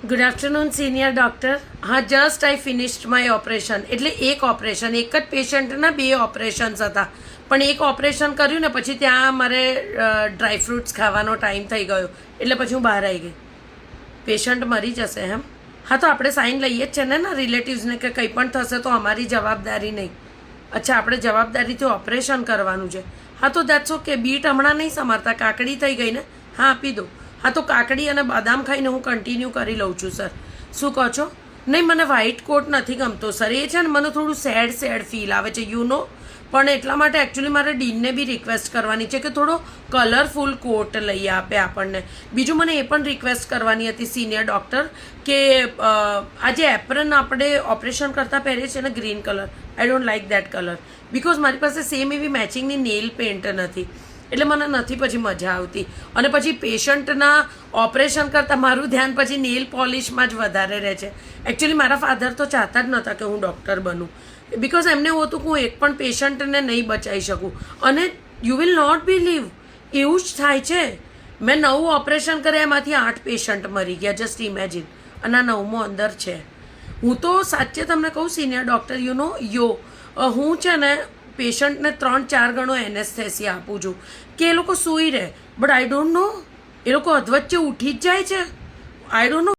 Good afternoon senior doctor. હા, just I finished my operation. એટલે એક ઓપરેશન, એક જ પેશન્ટના 2 ઓપરેશન્સ હતા, પણ એક ઓપરેશન કર્યું ને પછી ત્યાં મારે ડ્રાય ફ્રૂટ્સ ખાવાનો ટાઈમ થઈ ગયો, એટલે પછી હું બહાર આવી ગઈ. પેશન્ટ મરી જશે એમ? હા, તો આપણે સાઇન લઈએ જ છે ને રિલેટિવ્સને કે કંઈ પણ થશે તો અમારી જવાબદારી નહીં. અચ્છા, આપણે જવાબદારીથી ઓપરેશન કરવાનું છે. હા, તો દેટ્સ ઓકે. બીટ હમણાં નહીં સમારતા, કાકડી થઈ ગઈ ને? હા, આપી દો. હા, તો કાકડી અને બદામ ખાઈને હું કન્ટિન્યુ કરી લઉં છું સર. શું કહો છો? નહીં, મને વ્હાઇટ કોટ નથી ગમતો સર. એ છે ને મને થોડું સેડ ફીલ આવે છે પણ એટલા માટે એકચ્યુઅલી મારે ડીનને બી રિક્વેસ્ટ કરવાની છે કે થોડો કલરફુલ કોટ લઈ આપે આપણને. બીજું મને એ પણ રિક્વેસ્ટ કરવાની હતી સિનિયર ડૉક્ટર કે આ જે એપ્રન આપણે ઓપરેશન કરતાં પહેરીએ છીએ ને green colour, I don't like that colour because મારી પાસે સેમ એવી મેચિંગની નેલ પેન્ટ નથી, એટલે મને નથી પછી મજા આવતી. અને પછી પેશન્ટના ઓપરેશન કરતાં મારું ધ્યાન પછી નેલ પોલિશમાં જ વધારે રહે છે. એકચ્યુઅલી મારા ફાધર તો ચાહતા જ નહોતા કે હું ડૉક્ટર બનું, બિકોઝ એમને એવું હતું કે હું એક પણ પેશન્ટને નહીં બચાવી શકું. અને યુ વિલ નોટ બિલીવ, એવું જ થાય છે. મેં 9 ઓપરેશન કર્યા, એમાંથી 8 પેશન્ટ મરી ગયા. Just imagine. અને આ 9મો અંદર છે. હું તો સાચે તમને કહું સિનિયર ડૉક્ટર, હું છે ને પેશન્ટને 3-4 ગણો એનેસ્થેસિયા આપું છું કે એ લોકો સૂઈ રહે, બટ આઈ ડોન્ટ નો, એ લોકો અધવચ્ચે ઉઠી જ જાય છે. I don't know.